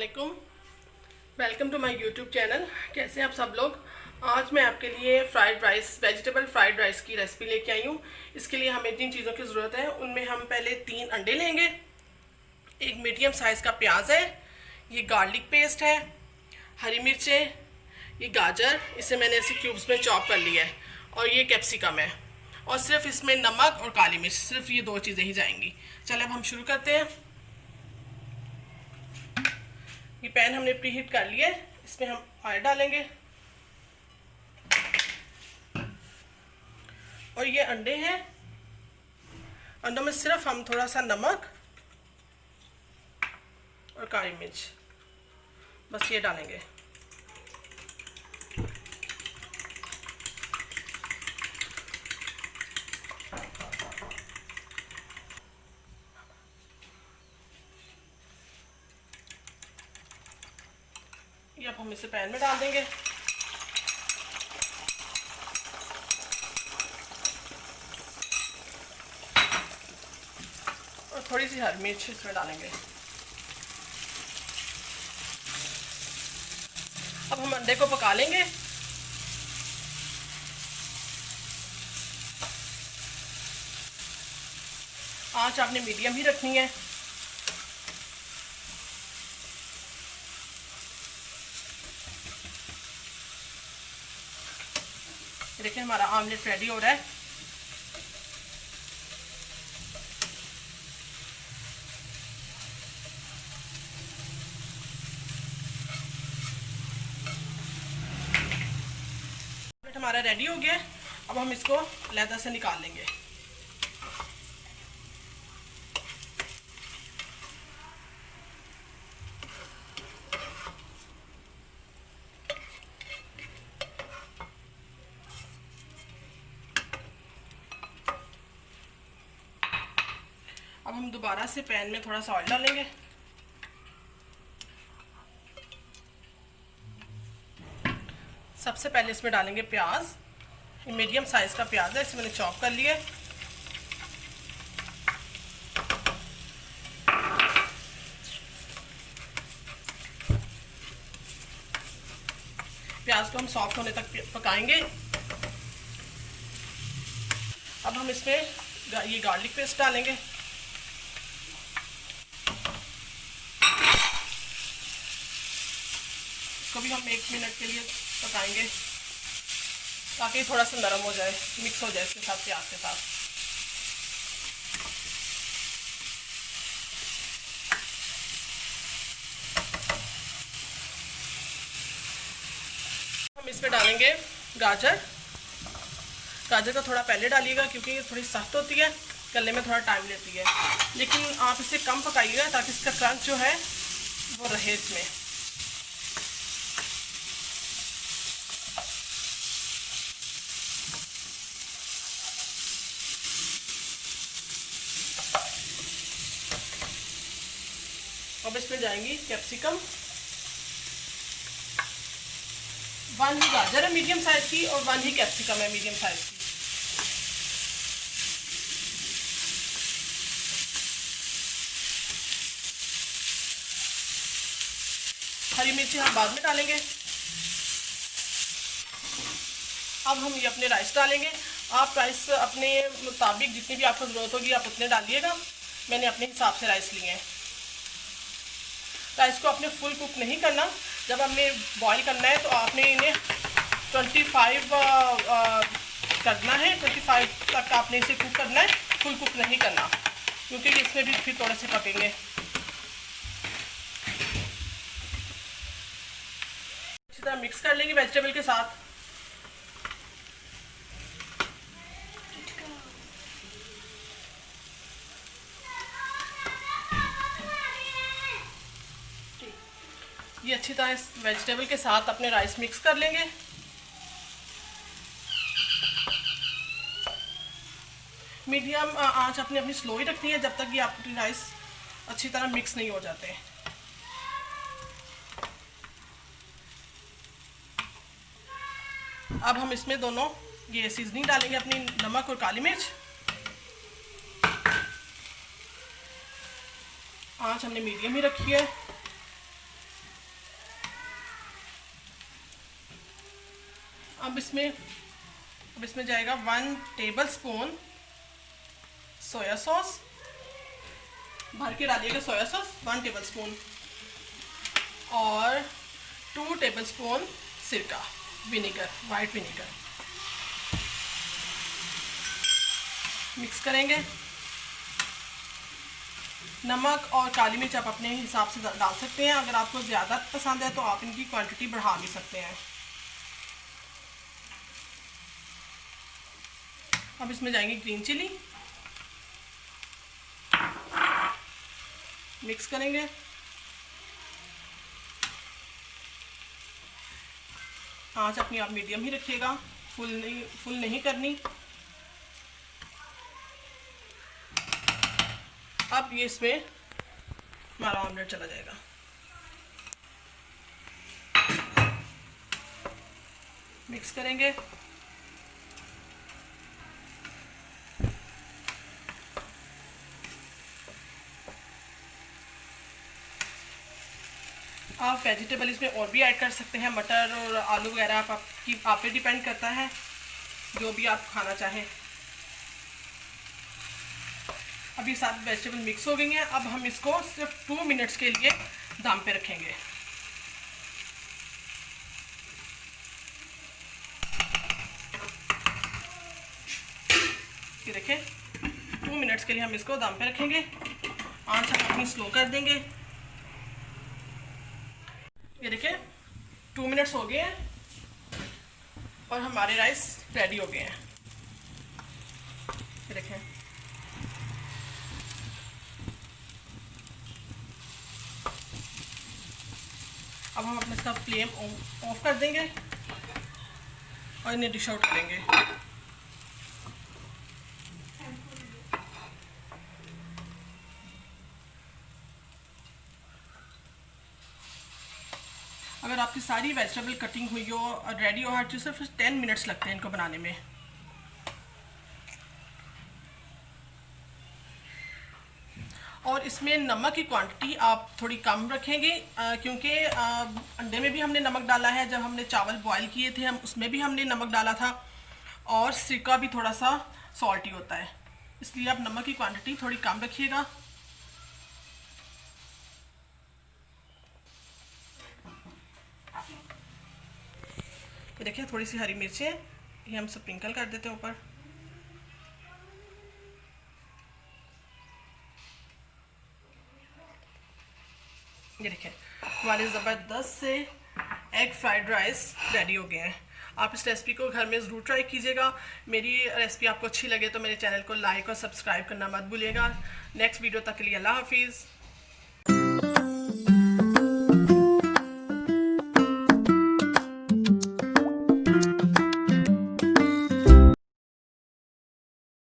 अस्सलामुअलैकुम। Welcome to my YouTube channel. कैसे हैं आप सब लोग। आज मैं आपके लिए fried rice, vegetable fried rice की रेसिपी लेके आई हूँ। इसके लिए हमें जिन चीज़ों की ज़रूरत है उनमें हम पहले 3 अंडे लेंगे, एक मीडियम साइज़ का प्याज है, ये गार्लिक पेस्ट है, हरी मिर्चें, ये गाजर, इसे मैंने ऐसे क्यूब्स में चॉप कर लिया है, और ये कैप्सिकम है, और सिर्फ इसमें नमक और काली मिर्च, सिर्फ ये 2 चीज़ें ही जाएंगी। चलिए अब हम शुरू करते हैं। ये पैन हमने प्री हीट कर लिया है, इसमें हम ऑयल डालेंगे और ये अंडे हैं। अंडों में सिर्फ हम थोड़ा सा नमक और काली मिर्च, बस ये डालेंगे। ये अब हम इसे पैन में डाल देंगे। और थोड़ी सी हरी मिर्च इसमें डालेंगे। अब हम अंडे को पका लेंगे। आंच आपने मीडियम ही रखनी है। देखिए हमारा आमलेट रेडी हो रहा है। आमलेट हमारा रेडी हो गया है। अब हम इसको अलग से निकाल लेंगे। अब हम दोबारा से पैन में थोड़ा सा ऑयल डालेंगे। सबसे पहले इसमें डालेंगे प्याज। ये मीडियम साइज का प्याज है, इसे मैंने चॉप कर लिया है। प्याज को हम सॉफ्ट होने तक पकाएंगे। अब हम इसमें ये गार्लिक पेस्ट डालेंगे। इसको भी हम 1 मिनट के लिए पकाएंगे ताकि थोड़ा सा नरम हो जाए, मिक्स हो जाए इसके साथ, प्याज के साथ। हम इसमें डालेंगे गाजर। गाजर का थोड़ा पहले डालिएगा क्योंकि ये थोड़ी सख्त होती है, गलने में थोड़ा टाइम लेती है, लेकिन आप इसे कम पकाइएगा ताकि इसका क्रंच जो है वो रहे इसमें। अब इसमें जाएंगी कैप्सिकम। 1 ही गाजर है मीडियम साइज की, और 1 ही कैप्सिकम है मीडियम साइज की। हरी मिर्ची हम बाद में डालेंगे। अब हम ये अपने राइस डालेंगे। आप राइस अपने मुताबिक जितनी भी आपको ज़रूरत होगी आप उतने डालिएगा। मैंने अपने हिसाब से राइस लिए हैं। राइस को आपने फुल कुक नहीं करना। जब हमने बॉईल करना है तो आपने इन्हें 25 करना है। 25 तक आपने इसे कुक करना है, फुल कुक नहीं करना, क्योंकि इसमें भी फिर थोड़े से पकेंगे। अच्छी तरह मिक्स कर लेंगे वेजिटेबल के साथ। ये अच्छी तरह इस वेजिटेबल के साथ अपने राइस मिक्स कर लेंगे। मीडियम आंच अपनी अपनी स्लो ही रखनी है जब तक कि आपकी राइस अच्छी तरह मिक्स नहीं हो जाते। अब हम इसमें दोनों ये सीजनिंग डालेंगे, अपनी नमक और काली मिर्च। आंच हमने मीडियम ही रखी है। अब इसमें जाएगा 1 टेबल स्पून सोया सॉस, भर के डालिएगा सोया सॉस 1 टेबल स्पून, और 2 टेबल स्पून सिरका, विनेगर, वाइट विनेगर। मिक्स करेंगे। नमक और काली मिर्च आप अपने हिसाब से डाल सकते हैं। अगर आपको ज़्यादा पसंद है तो आप इनकी क्वांटिटी बढ़ा भी सकते हैं। अब इसमें जाएंगे ग्रीन चिली, मिक्स करेंगे। आंच अपनी आप मीडियम ही रखिएगा, फुल नहीं करनी। अब ये इसमें हमारा ऑमलेट चला जाएगा। मिक्स करेंगे। आप वेजिटेबल इसमें और भी ऐड कर सकते हैं, मटर और आलू वगैरह, आप पे डिपेंड करता है, जो भी आप खाना चाहें। अभी सारी वेजिटेबल मिक्स हो गई हैं। अब हम इसको सिर्फ 2 मिनट्स के लिए दम पे रखेंगे। ये देखें, 2 मिनट्स के लिए हम इसको दम पे रखेंगे। आंच हम अपनी स्लो कर देंगे। ये देखें 2 मिनट्स हो गए हैं और हमारे राइस रेडी हो गए हैं। ये देखें, अब हम अपने इसका फ्लेम ऑफ कर देंगे और इन्हें डिश आउट करेंगे। अगर आपकी सारी वेजिटेबल कटिंग हुई हो और रेडी हो हर चीज़ से, फिर 10 मिनट्स लगते हैं इनको बनाने में। और इसमें नमक की क्वांटिटी आप थोड़ी कम रखेंगे, क्योंकि अंडे में भी हमने नमक डाला है, जब हमने चावल बॉईल किए थे हम उसमें भी हमने नमक डाला था, और सिरका भी थोड़ा सा सॉल्टी होता है, इसलिए आप नमक की क्वांटिटी थोड़ी कम रखिएगा। ये देखिए, थोड़ी सी हरी मिर्चें ये हम स्प्रिंकल कर देते हैं ऊपर। ये देखिए, हमारे ज़बरदस्त से एग फ्राइड राइस रेडी हो गए हैं। आप इस रेसिपी को घर में ज़रूर ट्राई कीजिएगा। मेरी रेसिपी आपको अच्छी लगे तो मेरे चैनल को लाइक और सब्सक्राइब करना मत भूलिएगा। नेक्स्ट वीडियो तक के लिए अल्लाह हाफिज़।